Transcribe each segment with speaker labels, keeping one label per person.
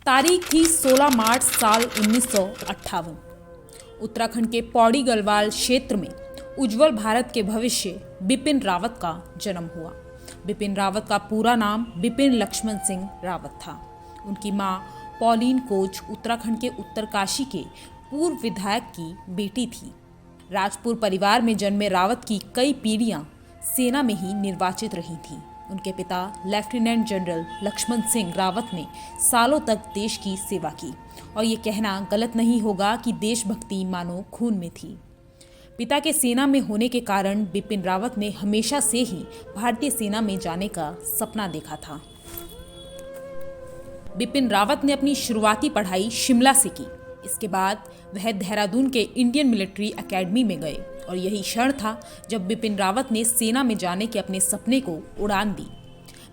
Speaker 1: तारीख थी 16 मार्च साल 1958। उत्तराखंड के पौड़ी गढ़वाल क्षेत्र में उज्जवल भारत के भविष्य बिपिन रावत का जन्म हुआ। बिपिन रावत का पूरा नाम बिपिन लक्ष्मण सिंह रावत था। उनकी मां पॉलिन कोच उत्तराखंड के उत्तरकाशी के पूर्व विधायक की बेटी थी। राजपूत परिवार में जन्मे रावत की कई पीढ़ियां सेना में ही निर्वाचित रही थीं। उनके पिता लेफ्टिनेंट जनरल लक्ष्मण सिंह रावत ने सालों तक देश की सेवा की और ये कहना गलत नहीं होगा कि देशभक्ति मानो खून में थी। पिता के सेना में होने के कारण बिपिन रावत ने हमेशा से ही भारतीय सेना में जाने का सपना देखा था। बिपिन रावत ने अपनी शुरुआती पढ़ाई शिमला से की। इसके बाद वह देहरादून के इंडियन मिलिट्री एकेडमी में गए और यही क्षण था जब बिपिन रावत ने सेना में जाने के अपने सपने को उड़ान दी।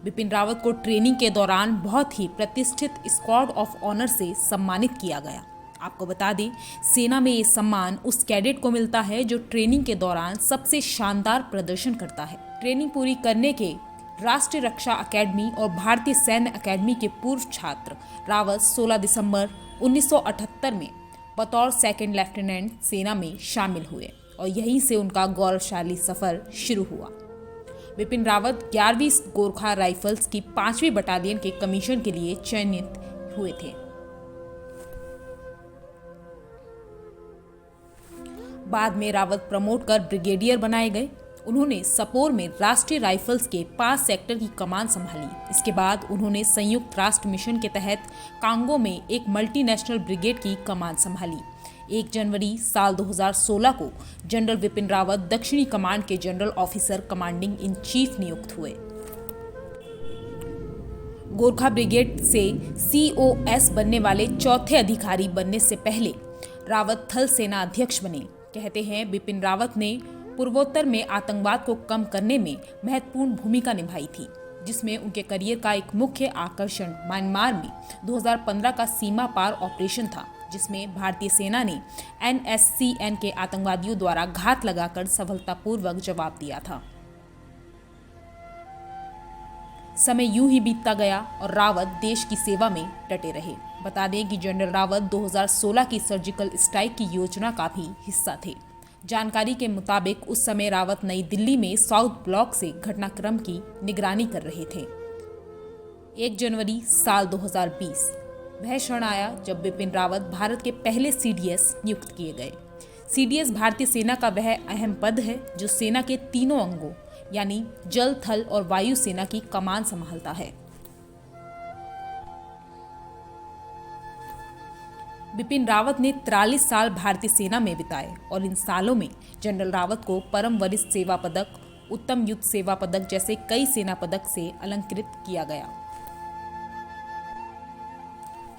Speaker 1: बिपिन रावत को ट्रेनिंग के दौरान बहुत ही प्रतिष्ठित स्क्वाड ऑफ ऑनर से सम्मानित किया गया। आपको बता दें, सेना में ये सम्मान उस कैडेट को मिलता है जो ट्रेनिंग के दौरान सबसे शानदार प्रदर्शन करता है। ट्रेनिंग पूरी करने के राष्ट्रीय रक्षा अकेडमी और भारतीय सैन्य अकेडमी के पूर्व छात्र रावत 16 दिसंबर 1978 में बतौर सेकंड लेफ्टिनेंट सेना में शामिल हुए और यहीं से उनका गौरवशाली सफर शुरू हुआ। बिपिन रावत 11वीं गोरखा राइफल्स की 5वीं बटालियन के कमीशन के लिए चयनित हुए थे। बाद में रावत प्रमोट कर ब्रिगेडियर बनाए गए। उन्होंने सपोर में राष्ट्रीय राइफल्स के 5 सेक्टर की कमान संभाली। इसके बाद उन्होंने संयुक्त राष्ट्र मिशन के तहत कांगो में एक मल्टीनेशनल ब्रिगेड की कमान संभाली। 1 जनवरी साल 2016 को जनरल बिपिन रावत दक्षिणी कमांड के general officer commanding in chief नियुक्त हुए। गोरखा ब्रिगेड से COS बनने वाले चौथे अधिकारी बनने से पहले रावत थल सेना अध्यक्ष बने। कहते हैं बिपिन रावत ने पूर्वोत्तर में आतंकवाद को कम करने में महत्वपूर्ण भूमिका निभाई थी, जिसमें उनके करियर का एक मुख्य आकर्षण म्यांमार में 2015 का सीमा पार ऑपरेशन था, जिसमें भारतीय सेना ने NSCN के आतंकवादियों द्वारा घात लगाकर सफलतापूर्वक जवाब दिया था। समय यूं ही बीतता गया और रावत देश की सेवा में डटे रहे। बता दें कि जनरल रावत 2016 की सर्जिकल स्ट्राइक की योजना का भी हिस्सा थे। जानकारी के मुताबिक उस समय रावत नई दिल्ली में साउथ ब्लॉक से घटनाक्रम की निगरानी कर रहे थे। 1 जनवरी साल 2020 वह क्षण आया जब बिपिन रावत भारत के पहले CDS नियुक्त किए गए। CDS भारतीय सेना का वह अहम पद है जो सेना के तीनों अंगों यानी जल, थल और वायु सेना की कमान संभालता है। बिपिन रावत ने 43 साल भारतीय सेना में बिताए और इन सालों में जनरल रावत को परम वरिष्ठ सेवा पदक, उत्तम युद्ध सेवा पदक जैसे कई सेना पदक से अलंकृत किया गया।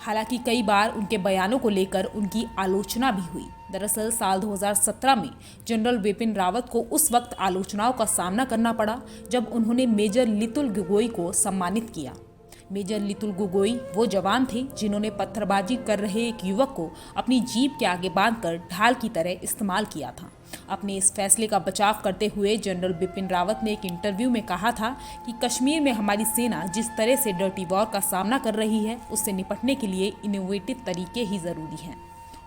Speaker 1: हालांकि कई बार उनके बयानों को लेकर उनकी आलोचना भी हुई। दरअसल साल 2017 में जनरल बिपिन रावत को उस वक्त आलोचनाओं का सामना करना पड़ा जब उन्होंने मेजर लितुल गोगोई को सम्मानित किया। मेजर लितुल गोगोई वो जवान थे जिन्होंने पत्थरबाजी कर रहे एक युवक को अपनी जीप के आगे बांधकर ढाल की तरह इस्तेमाल किया था। अपने इस फैसले का बचाव करते हुए जनरल बिपिन रावत ने एक इंटरव्यू में कहा था कि कश्मीर में हमारी सेना जिस तरह से डर्टी वॉर का सामना कर रही है, उससे निपटने के लिए इनोवेटिव तरीके ही ज़रूरी हैं।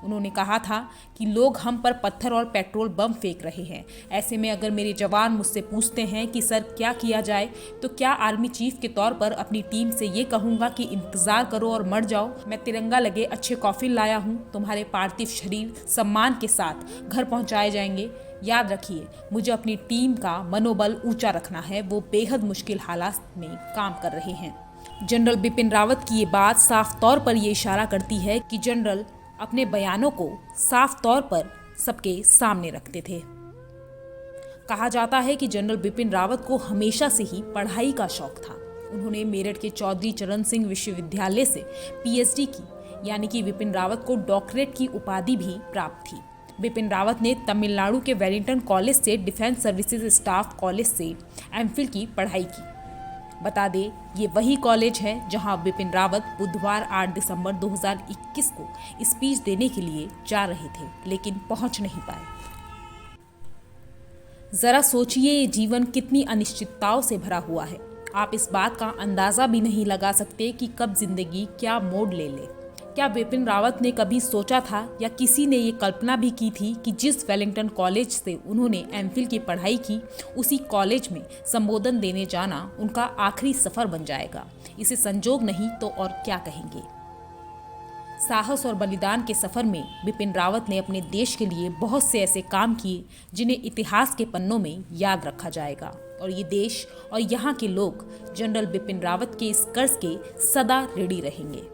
Speaker 1: उन्होंने कहा था कि लोग हम पर पत्थर और पेट्रोल बम फेंक रहे हैं। ऐसे में अगर मेरे जवान मुझसे पूछते हैं कि सर क्या किया जाए, तो क्या आर्मी चीफ के तौर पर अपनी टीम से ये कहूँगा कि इंतज़ार करो और मर जाओ। मैं तिरंगा लगे अच्छे कॉफिन लाया हूँ, तुम्हारे पार्थिव शरीर सम्मान के साथ घर पहुँचाए जाएंगे। याद रखिए, मुझे अपनी टीम का मनोबल ऊंचा रखना है। वो बेहद मुश्किल हालात में काम कर रहे हैं। जनरल बिपिन रावत की ये बात साफ तौर पर ये इशारा करती है कि जनरल अपने बयानों को साफ तौर पर सबके सामने रखते थे। कहा जाता है कि जनरल बिपिन रावत को हमेशा से ही पढ़ाई का शौक था। उन्होंने मेरठ के चौधरी चरण सिंह विश्वविद्यालय से PhD की, यानी कि बिपिन रावत को डॉक्टरेट की उपाधि भी प्राप्त थी। बिपिन रावत ने तमिलनाडु के वेलिंगटन कॉलेज से डिफेंस सर्विसेज स्टाफ कॉलेज से MPhil की पढ़ाई की। बता दें, ये वही कॉलेज है जहां बिपिन रावत बुधवार 8 दिसंबर 2021 को स्पीच देने के लिए जा रहे थे, लेकिन पहुंच नहीं पाए। जरा सोचिए, ये जीवन कितनी अनिश्चितताओं से भरा हुआ है। आप इस बात का अंदाज़ा भी नहीं लगा सकते कि कब जिंदगी क्या मोड़ ले ले। क्या बिपिन रावत ने कभी सोचा था या किसी ने ये कल्पना भी की थी कि जिस वेलिंगटन कॉलेज से उन्होंने एमफिल की पढ़ाई की, उसी कॉलेज में संबोधन देने जाना उनका आखिरी सफर बन जाएगा। इसे संजोग नहीं तो और क्या कहेंगे। साहस और बलिदान के सफर में बिपिन रावत ने अपने देश के लिए बहुत से ऐसे काम किए जिन्हें इतिहास के पन्नों में याद रखा जाएगा, और ये देश और यहाँ के लोग जनरल बिपिन रावत के इस कर्ज के सदा ऋणी रहेंगे।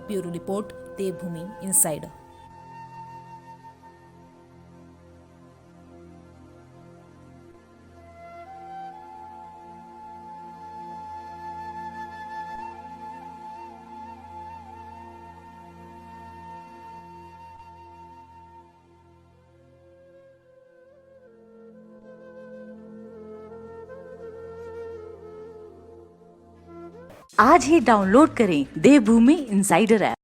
Speaker 1: ब्यूरो रिपोर्ट, देवभूमि इनसाइडर।
Speaker 2: आज ही डाउनलोड करें देवभूमि इनसाइडर ऐप।